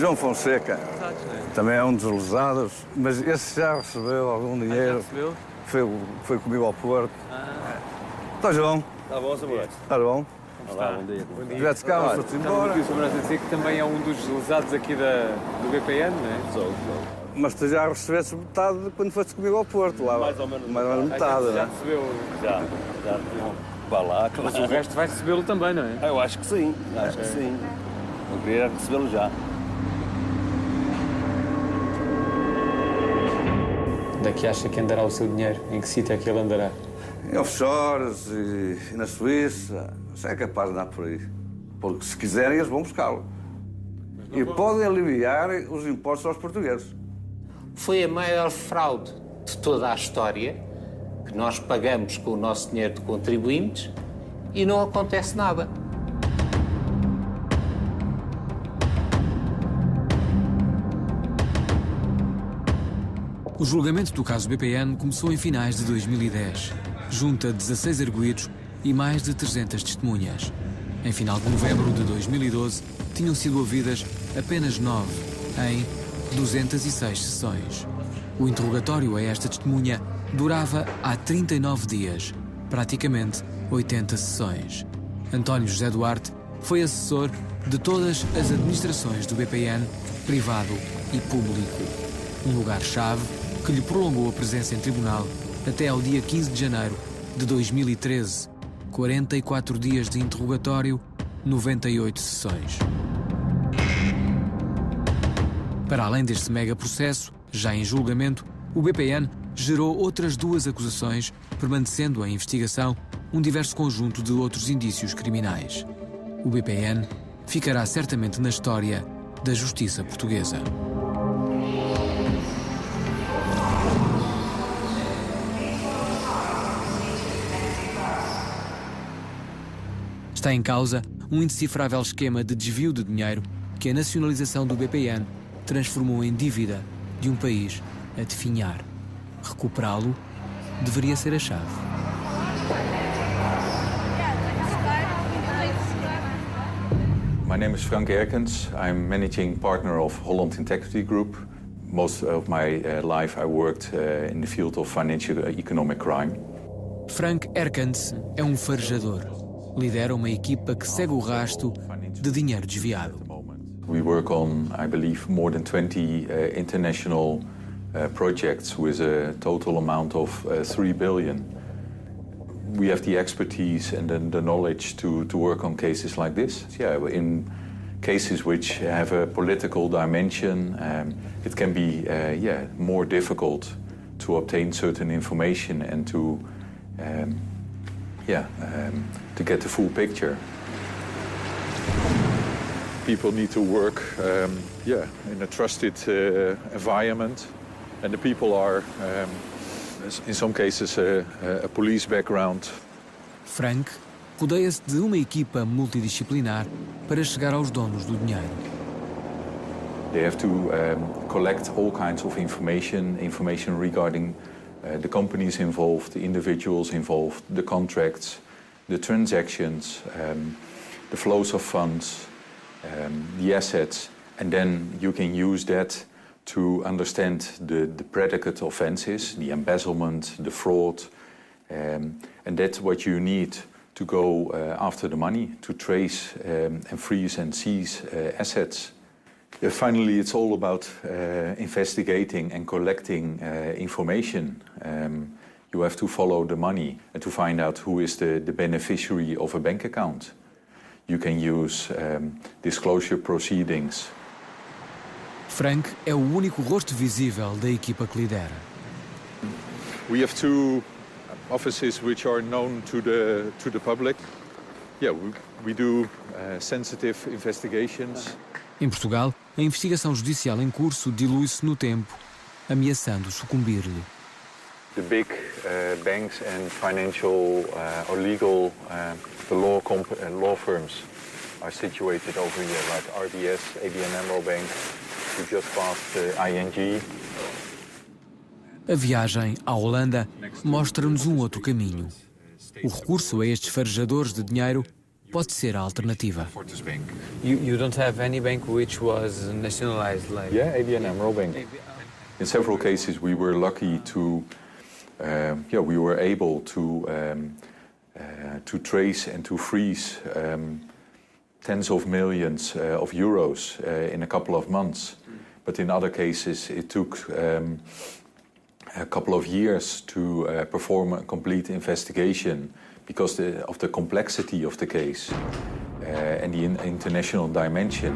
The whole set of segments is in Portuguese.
João Fonseca, também é um dos lesados, mas esse já recebeu algum dinheiro. Já recebeu? Foi comigo ao Porto. Está, João? Está bom, Samuel? Está bom? Olá, bom dia. Já te calma, foi-te embora. O Sr. dizer que também é um dos lesados aqui do BPN, não é? Sou. Mas tu já recebeste metade de quando foste comigo ao Porto, lá. Mais ou menos metade, Já né? recebeu. Já. Vá lá, Mas o resto vai recebê-lo também, não é? Eu acho que sim, que sim. Eu queria recebê-lo já. Onde é que acha que andará o seu dinheiro? Em que sítio é que ele andará? Em offshores e na Suíça, você é capaz de andar por aí. Porque se quiserem, eles vão buscá-lo. E podem aliviar os impostos aos portugueses. Foi a maior fraude de toda a história, que nós pagamos com o nosso dinheiro de contribuintes e não acontece nada. O julgamento do caso BPN começou em finais de 2010, junto a 16 arguidos e mais de 300 testemunhas. Em final de novembro de 2012, tinham sido ouvidas apenas 9 em 206 sessões. O interrogatório a esta testemunha durava há 39 dias, praticamente 80 sessões. António José Duarte foi assessor de todas as administrações do BPN, privado e público. Um lugar-chave que lhe prolongou a presença em tribunal até ao dia 15 de janeiro de 2013. 44 dias de interrogatório, 98 sessões. Para além deste mega processo, já em julgamento, o BPN gerou outras 2 acusações, permanecendo em investigação um diverso conjunto de outros indícios criminais. O BPN ficará certamente na história da justiça portuguesa. Está em causa um indecifrável esquema de desvio de dinheiro que a nacionalização do BPN transformou em dívida de um país a definhar. Recuperá-lo deveria ser a chave. My name is Frank Erkens. I'm managing partner of Holland Integrity Group. Most of my life I worked in the field of financial economic crime. Frank Erkens é um farejador. Lidera uma equipa que segue o rasto de dinheiro desviado. We work on, I believe, more than 20 international projects with a total amount of 3 billion. We have the expertise and the knowledge to work on cases like this. Yeah, in cases which have a political dimension, it can be more difficult to obtain certain information and to get the full picture. People need to work in a trusted environment, and the people are, in some cases, a police background. Frank rodeia-se de uma equipa multidisciplinar para chegar aos donos do dinheiro. They have to collect all kinds of information regarding the companies involved, the individuals involved, the contracts, the transactions, the flows of funds, the assets, and then you can use that to understand the predicate offenses, the embezzlement, the fraud, and that's what you need to go after the money, to trace and freeze and seize assets. Finally, it's all about investigating and collecting information. You have to follow the money and to find out who is the beneficiary of a bank account. You can use disclosure proceedings. Frank é o único rosto visível da equipa que lidera. We have 2 offices which are known to the public. Yeah, we do sensitive investigations. Em Portugal, a investigação judicial em curso dilui-se no tempo, ameaçando sucumbir-lhe. The big banks and financial or legal law firms are situated over here, like RBS, ABN AMRO Bank. We just passed ING. A viagem à Holanda mostra-nos um outro caminho. O recurso a estes farejadores de dinheiro pode ser a alternativa. You don't have any bank which was nationalized like... Yeah, ABN AMRO Bank. In several cases we were lucky to, we were able to trace and to freeze tens of millions of euros in a couple of months. But in other cases it took a couple of years to perform a complete investigation because of the complexity of the case and the international dimension.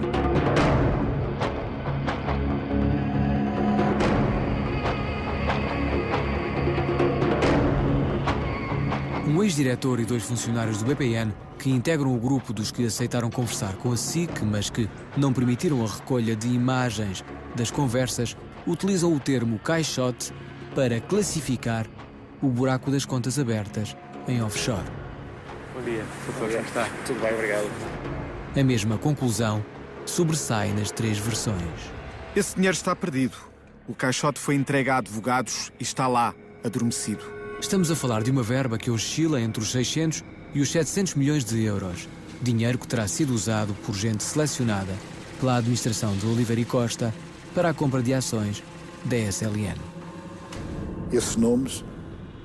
Um ex-diretor e 2 funcionários do BPN que integram o grupo dos que aceitaram conversar com a SIC, mas que não permitiram a recolha de imagens das conversas, utilizam o termo caixote para classificar o buraco das contas abertas em offshore. Bom dia, doutor, como está? Tudo bem, obrigado. A mesma conclusão sobressai nas 3 versões. Esse dinheiro está perdido. O caixote foi entregue a advogados e está lá, adormecido. Estamos a falar de uma verba que oscila entre os 600 e os 700 milhões de euros. Dinheiro que terá sido usado por gente selecionada pela administração de Oliveira e Costa para a compra de ações da SLN. Esses nomes,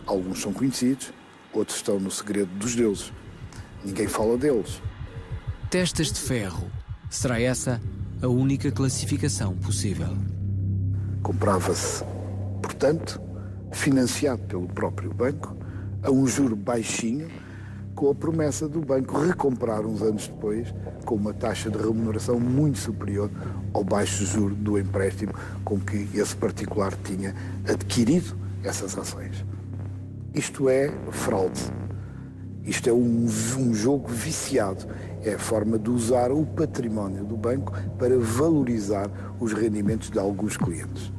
alguns são conhecidos, outros estão no segredo dos deuses. Ninguém fala deles. Testas de ferro. Será essa a única classificação possível? Comprava-se, portanto, financiado pelo próprio banco, a um juro baixinho, com a promessa do banco recomprar uns anos depois com uma taxa de remuneração muito superior ao baixo juro do empréstimo com que esse particular tinha adquirido essas ações. Isto é fraude. Isto é um jogo viciado. É a forma de usar o património do banco para valorizar os rendimentos de alguns clientes.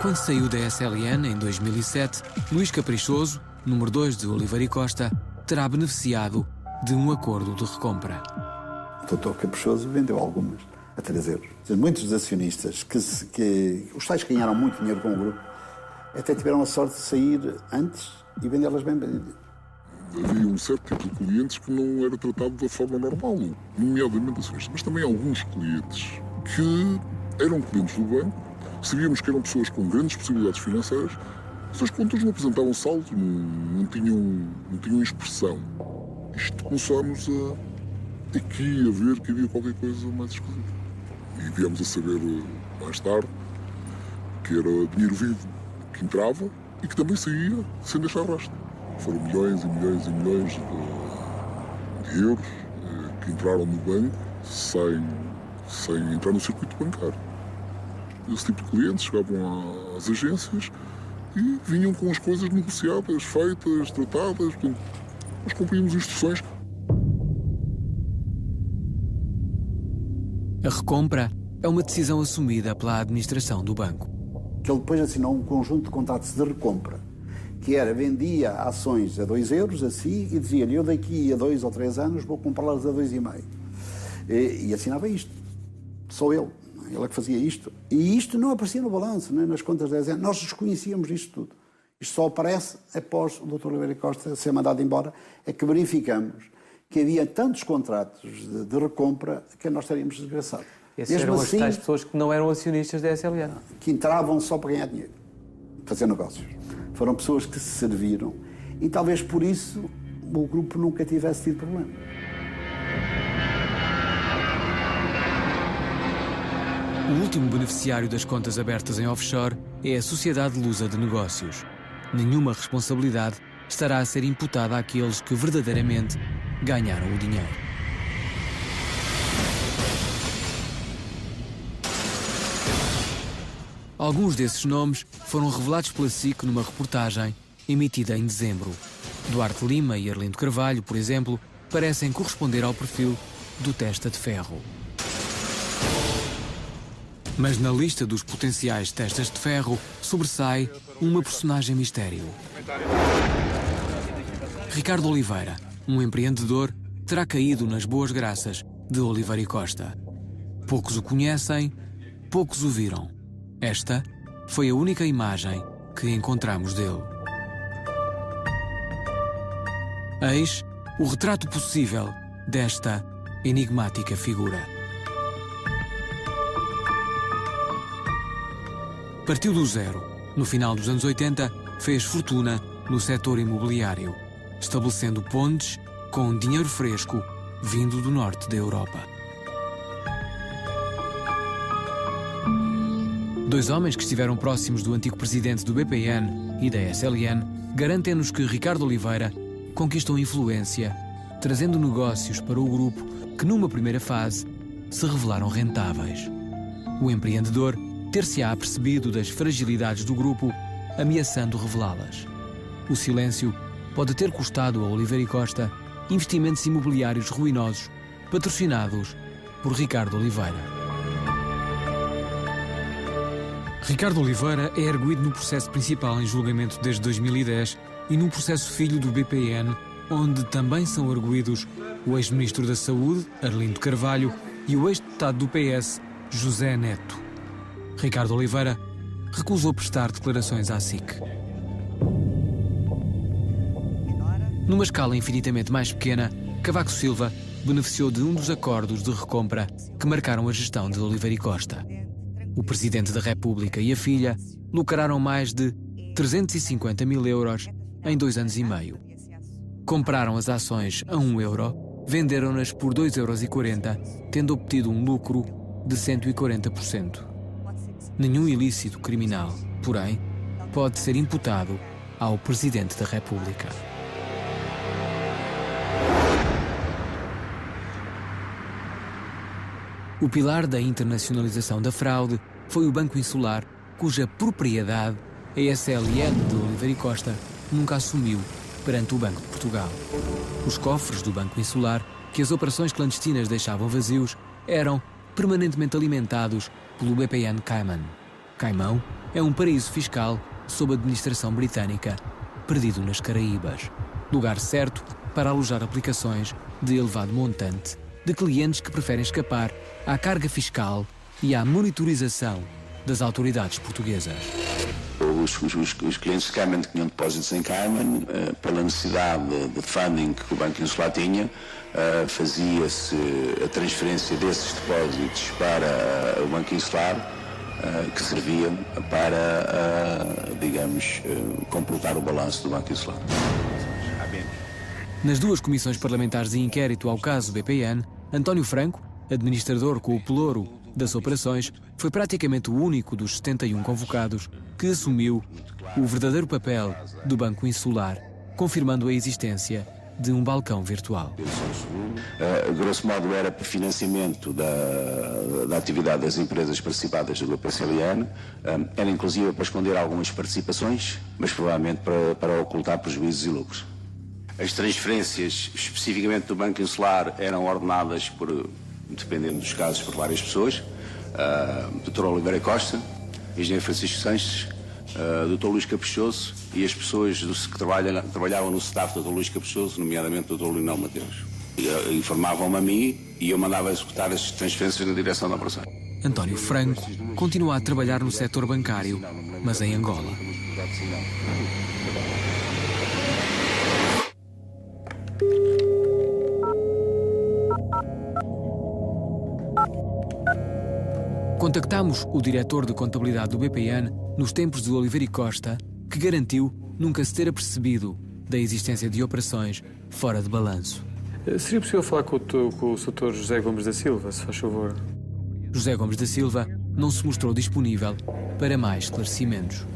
Quando saiu da SLN em 2007, Luís Caprichoso, número 2 de Oliveira e Costa, terá beneficiado de um acordo de recompra. O Dr. Caprichoso vendeu algumas a 3 euros. Muitos dos acionistas, os tais que ganharam muito dinheiro com o grupo, até tiveram a sorte de sair antes e vendê-las bem vendidas. Havia um certo tipo de clientes que não era tratado da forma normal, nomeadamente acionistas, mas também alguns clientes que eram clientes do banco. Sabíamos que eram pessoas com grandes possibilidades financeiras, mas as contas não apresentavam saldo, não tinham expressão. Isto começámos aqui a ver que havia qualquer coisa mais esquisita. E viemos a saber mais tarde que era dinheiro vivo que entrava e que também saía sem deixar rastro. Foram milhões e milhões e milhões de euros que entraram no banco sem entrar no circuito bancário. Esse tipo de clientes chegavam às agências e vinham com as coisas negociadas, feitas, tratadas. Portanto, nós cumprimos instruções. A recompra é uma decisão assumida pela administração do banco. Que ele depois assinou um conjunto de contratos de recompra, que era, vendia ações a 2 euros, assim, e dizia-lhe, eu daqui a 2 ou 3 anos vou comprá-las a 2,5. E assinava isto. Só ele. Ele é que fazia isto. E isto não aparecia no balanço, nem nas contas de 10 anos. Nós desconhecíamos isto tudo. Isto só aparece após o Dr. Oliveira Costa ser mandado embora, é que verificamos que havia tantos contratos de recompra que nós estaríamos desgraçados. Esses eram assim, as tais pessoas que não eram acionistas da SLN. Que entravam só para ganhar dinheiro, fazer negócios. Foram pessoas que se serviram e talvez por isso o grupo nunca tivesse tido problema. O último beneficiário das contas abertas em offshore é a Sociedade Lusa de Negócios. Nenhuma responsabilidade estará a ser imputada àqueles que verdadeiramente ganharam o dinheiro. Alguns desses nomes foram revelados pela SIC numa reportagem emitida em dezembro. Duarte Lima e Arlindo Carvalho, por exemplo, parecem corresponder ao perfil do testa de ferro. Mas na lista dos potenciais testas de ferro sobressai uma personagem mistério. Ricardo Oliveira, um empreendedor, terá caído nas boas graças de Oliveira e Costa. Poucos o conhecem, poucos o viram. Esta foi a única imagem que encontramos dele. Eis o retrato possível desta enigmática figura. Partiu do zero. No final dos anos 80, fez fortuna no setor imobiliário, estabelecendo pontes com dinheiro fresco vindo do norte da Europa. Dois homens que estiveram próximos do antigo presidente do BPN e da SLN garantem-nos que Ricardo Oliveira conquistou influência, trazendo negócios para o grupo que, numa primeira fase, se revelaram rentáveis. O empreendedor ter-se-á apercebido das fragilidades do grupo, ameaçando revelá-las. O silêncio pode ter custado a Oliveira e Costa investimentos imobiliários ruinosos, patrocinados por Ricardo Oliveira. Ricardo Oliveira é arguido no processo principal em julgamento desde 2010 e num processo filho do BPN, onde também são arguidos o ex-ministro da Saúde, Arlindo Carvalho, e o ex-deputado do PS, José Neto. Ricardo Oliveira recusou prestar declarações à SIC. Numa escala infinitamente mais pequena, Cavaco Silva beneficiou de um dos acordos de recompra que marcaram a gestão de Oliveira e Costa. O Presidente da República e a filha lucraram mais de 350 mil euros em 2 anos e meio. Compraram as ações a 1 euro, venderam-nas por 2,40 euros, tendo obtido um lucro de 140%. Nenhum ilícito criminal, porém, pode ser imputado ao Presidente da República. O pilar da internacionalização da fraude foi o Banco Insular, cuja propriedade a SLN de Oliveira e Costa nunca assumiu perante o Banco de Portugal. Os cofres do Banco Insular, que as operações clandestinas deixavam vazios, eram permanentemente alimentados pelo BPN Cayman. Caimão é um paraíso fiscal sob administração britânica, perdido nas Caraíbas. Lugar certo para alojar aplicações de elevado montante de clientes que preferem escapar à carga fiscal e à monitorização das autoridades portuguesas. Os clientes de Cayman tinham depósitos em Cayman, pela necessidade de funding que o Banco Insular tinha, fazia-se a transferência desses depósitos para o Banco Insular, que serviam para, digamos, completar o balanço do Banco Insular. Nas 2 comissões parlamentares de inquérito ao caso BPN, António Franco, administrador com o pelouro das operações, foi praticamente o único dos 71 convocados que assumiu o verdadeiro papel do Banco Insular, confirmando a existência de um balcão virtual. Grosso modo era para financiamento da atividade das empresas participadas do Grupo SLN, era inclusive para esconder algumas participações, mas provavelmente para ocultar prejuízos e lucros. As transferências, especificamente do Banco Insular, eram ordenadas por, dependendo dos casos, por várias pessoas. Dr. Oliveira Costa, Engenheiro Francisco Sanches, Dr. Luís Caprichoso e as pessoas que trabalhavam no staff do Dr. Luís Caprichoso, nomeadamente o Dr. Linão Mateus. Informavam-me a mim e eu mandava executar as transferências na direção da operação. António Franco continua a trabalhar no setor bancário, mas em Angola. Contactámos o diretor de contabilidade do BPN nos tempos de Oliveira e Costa, que garantiu nunca se ter apercebido da existência de operações fora de balanço. Seria possível falar com o Sr. José Gomes da Silva, se faz favor? José Gomes da Silva não se mostrou disponível para mais esclarecimentos.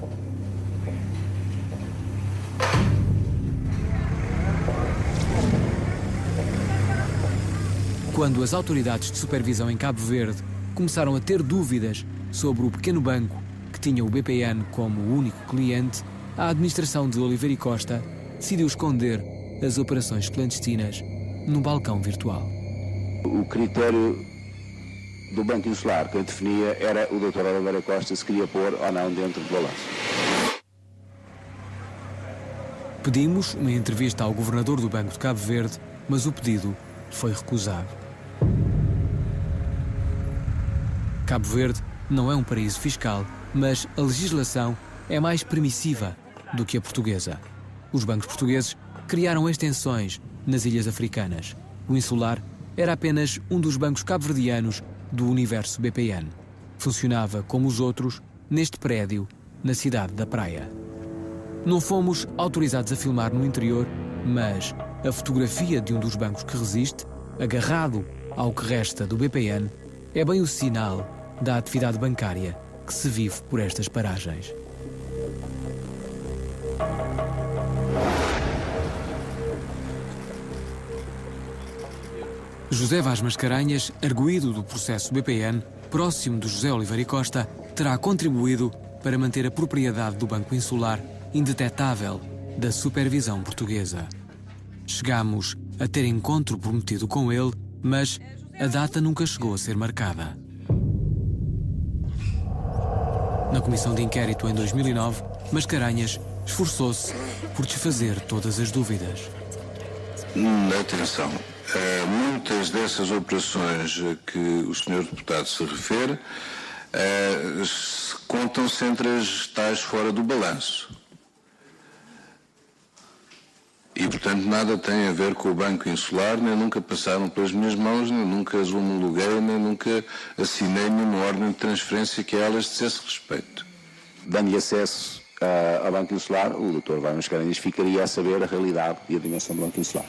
Quando as autoridades de supervisão em Cabo Verde começaram a ter dúvidas sobre o pequeno banco que tinha o BPN como o único cliente, a administração de Oliveira e Costa decidiu esconder as operações clandestinas num balcão virtual. O critério do Banco Insular que definia era o Dr. Oliveira Costa se queria pôr ou não dentro do balanço. Pedimos uma entrevista ao governador do Banco de Cabo Verde, mas o pedido foi recusado. Cabo Verde não é um paraíso fiscal, mas a legislação é mais permissiva do que a portuguesa. Os bancos portugueses criaram extensões nas ilhas africanas. O Insular era apenas um dos bancos cabo-verdianos do universo BPN. Funcionava como os outros neste prédio, na cidade da Praia. Não fomos autorizados a filmar no interior, mas a fotografia de um dos bancos que resiste, agarrado ao que resta do BPN, é bem o sinal da atividade bancária que se vive por estas paragens. José Vaz Mascarenhas, arguido do processo BPN, próximo de José Oliveira Costa, terá contribuído para manter a propriedade do Banco Insular indetetável da supervisão portuguesa. Chegámos a ter encontro prometido com ele, mas a data nunca chegou a ser marcada. Na comissão de inquérito em 2009, Mascarenhas esforçou-se por desfazer todas as dúvidas. Atenção, muitas dessas operações a que o Sr. Deputado se refere contam-se entre as tais fora do balanço. E, portanto, nada tem a ver com o Banco Insular, nem nunca passaram pelas minhas mãos, nem nunca as homologuei, nem nunca assinei nenhuma ordem de transferência que a elas dissesse respeito. Dando-lhe acesso ao Banco Insular, o Dr. Vaz Mascarenhas ficaria a saber a realidade e a dimensão do Banco Insular.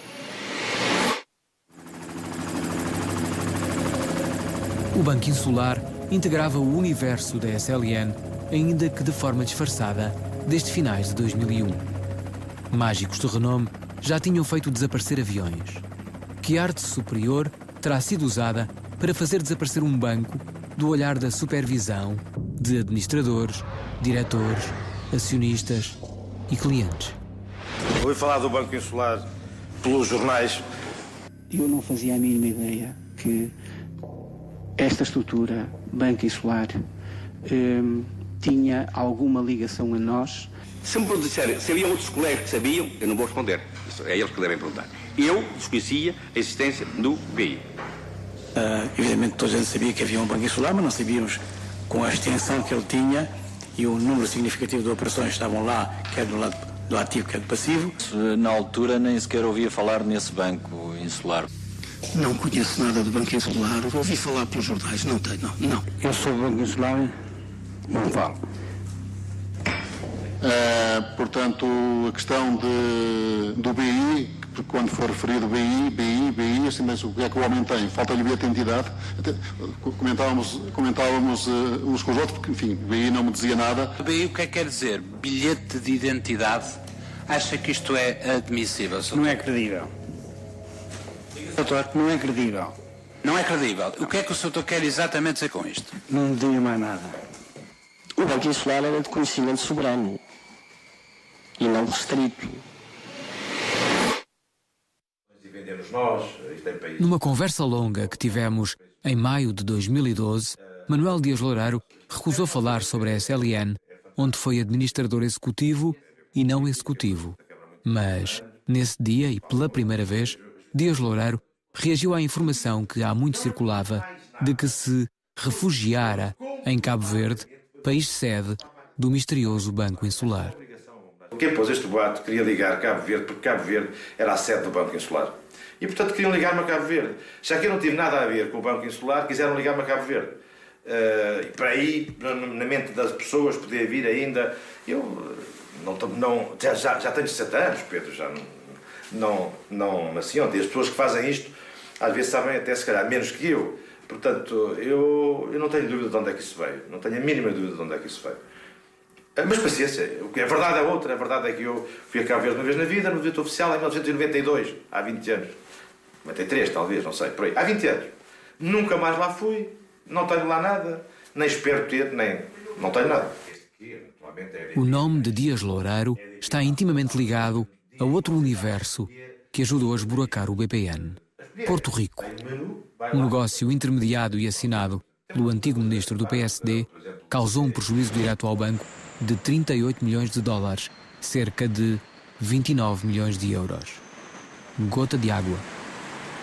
O Banco Insular integrava o universo da SLN, ainda que de forma disfarçada, desde finais de 2001. Mágicos de renome já tinham feito desaparecer aviões. Que arte superior terá sido usada para fazer desaparecer um banco do olhar da supervisão de administradores, diretores, acionistas e clientes? Ouvi falar do Banco Insular pelos jornais. Eu não fazia a mínima ideia que esta estrutura, Banco Insular, tinha alguma ligação a nós. Se me disserem, se havia outros colegas que sabiam, eu não vou responder. É eles que devem perguntar. Eu desconhecia a existência do BI. Evidentemente toda a gente sabia que havia um Banco Insular, mas não sabíamos com a extensão que ele tinha e o número significativo de operações que estavam lá, quer do lado do ativo, quer do passivo. Na altura nem sequer ouvia falar nesse Banco Insular. Não conheço nada do Banco Insular, ouvi falar pelos jornais, não tenho, não. Eu sou do Banco Insular, não falo. Portanto, a questão do BI, quando for referido BI, assim, mas o que é que o homem tem? Falta-lhe bilhete de identidade. Até, comentávamos uns com os outros, porque, enfim, BI não me dizia nada. BI o que é que quer dizer? Bilhete de identidade? Acha que isto é admissível? Não é credível. Doutor, não é credível. Não é credível. O que é que o senhor quer exatamente dizer com isto? Não digo mais nada. O Banco Insular era de conhecimento soberano e não restrito. Numa conversa longa que tivemos em maio de 2012, Manuel Dias Loureiro recusou falar sobre a SLN, onde foi administrador executivo e não executivo. Mas, nesse dia e pela primeira vez, Dias Loureiro reagiu à informação que há muito circulava de que se refugiara em Cabo Verde, país sede do misterioso Banco Insular. Quem pôs este boato queria ligar Cabo Verde, porque Cabo Verde era a sede do Banco Insular. E, portanto, queriam ligar-me a Cabo Verde. Já que eu não tive nada a ver com o Banco Insular, quiseram ligar-me a Cabo Verde. E para aí, na mente das pessoas, podia vir ainda... Eu já tenho 60 anos, Pedro, já não nasci ontem. As pessoas que fazem isto, às vezes sabem até, se calhar, menos que eu. Portanto, eu não tenho dúvida de onde é que isso veio. Não tenho a mínima dúvida de onde é que isso veio. Mas paciência, a verdade é outra. A verdade é que eu fui a Cabo Verde uma vez na vida, no visita oficial em 1992, há 20 anos. 93 talvez, não sei, por aí. Há 20 anos. Nunca mais lá fui, não tenho lá nada, nem espero ter, nem... não tenho nada. O nome de Dias Loureiro está intimamente ligado a outro universo que ajudou a esburacar o BPN. Porto Rico. Um negócio intermediado e assinado pelo antigo ministro do PSD causou um prejuízo direto ao banco de 38 milhões de dólares, cerca de 29 milhões de euros. Gota de água.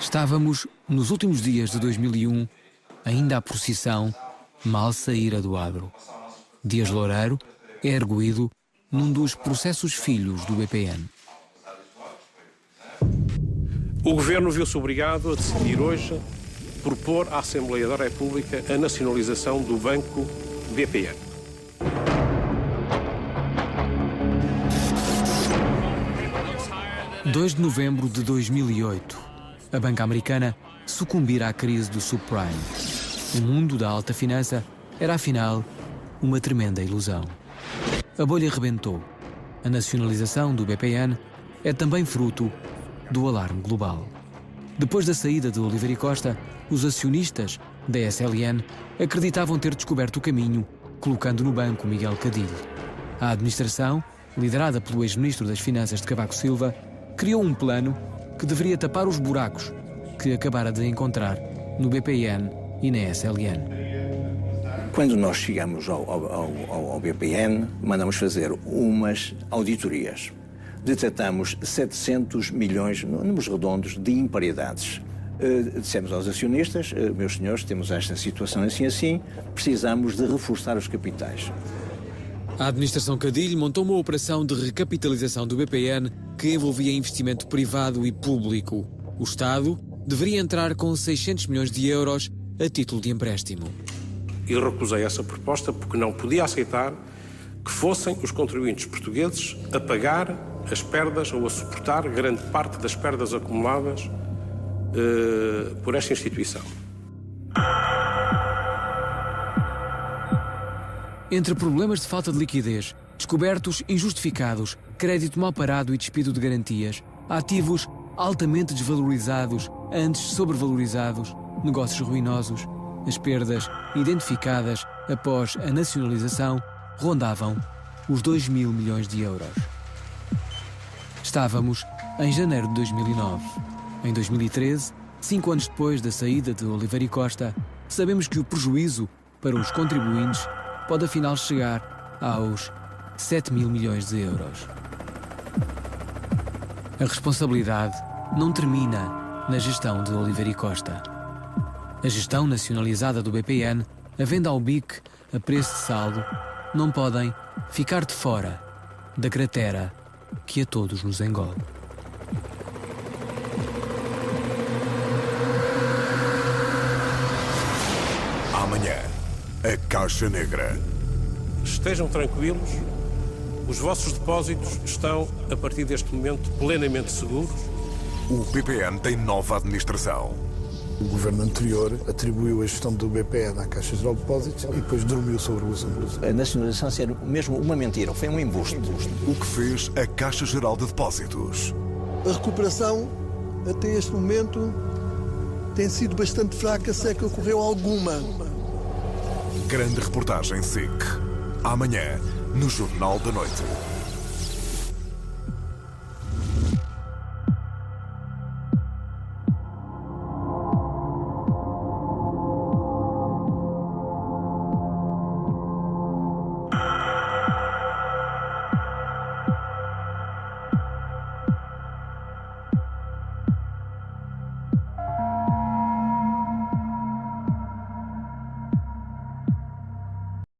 Estávamos nos últimos dias de 2001, ainda a procissão, mal saíra do adro. Dias Loureiro é erguido num dos processos filhos do BPN. O Governo viu-se obrigado a decidir hoje propor à Assembleia da República a nacionalização do Banco BPN. – 2 de novembro de 2008. A banca americana sucumbirá à crise do subprime. O mundo da alta finança era, afinal, uma tremenda ilusão. A bolha rebentou. A nacionalização do BPN é também fruto do alarme global. Depois da saída de Oliveira e Costa, os acionistas da SLN acreditavam ter descoberto o caminho, colocando no banco Miguel Cadilho. A administração, liderada pelo ex-ministro das Finanças de Cavaco Silva, criou um plano que deveria tapar os buracos que acabara de encontrar no BPN e na SLN. Quando nós chegamos ao BPN, mandamos fazer umas auditorias. Detectamos 700 milhões, números redondos, de imparidades. Dissemos aos acionistas, meus senhores, temos esta situação assim, precisamos de reforçar os capitais. A administração Cadilho montou uma operação de recapitalização do BPN que envolvia investimento privado e público. O Estado deveria entrar com 600 milhões de euros a título de empréstimo. E recusei essa proposta porque não podia aceitar que fossem os contribuintes portugueses a pagar as perdas ou a suportar grande parte das perdas acumuladas por esta instituição. Entre problemas de falta de liquidez, descobertos injustificados, crédito mal parado e despido de garantias, ativos altamente desvalorizados, antes sobrevalorizados, negócios ruinosos, as perdas identificadas após a nacionalização rondavam os 2 mil milhões de euros. Estávamos em janeiro de 2009. Em 2013, 5 anos depois da saída de Oliveira e Costa, sabemos que o prejuízo para os contribuintes pode afinal chegar aos 7 mil milhões de euros. A responsabilidade não termina na gestão de Oliveira e Costa. A gestão nacionalizada do BPN, a venda ao BIC a preço de saldo, não podem ficar de fora da cratera que a todos nos engole. Amanhã, a Caixa Negra. Estejam tranquilos, os vossos depósitos estão, a partir deste momento, plenamente seguros. O BPN tem nova administração. O governo anterior atribuiu a gestão do BPN à Caixa Geral de Depósitos e depois dormiu sobre o assunto. A nacionalização ser mesmo uma mentira, foi um embuste. O que fez a Caixa Geral de Depósitos? A recuperação, até este momento, tem sido bastante fraca, se é que ocorreu alguma. Grande reportagem SIC. Amanhã, no Jornal da Noite.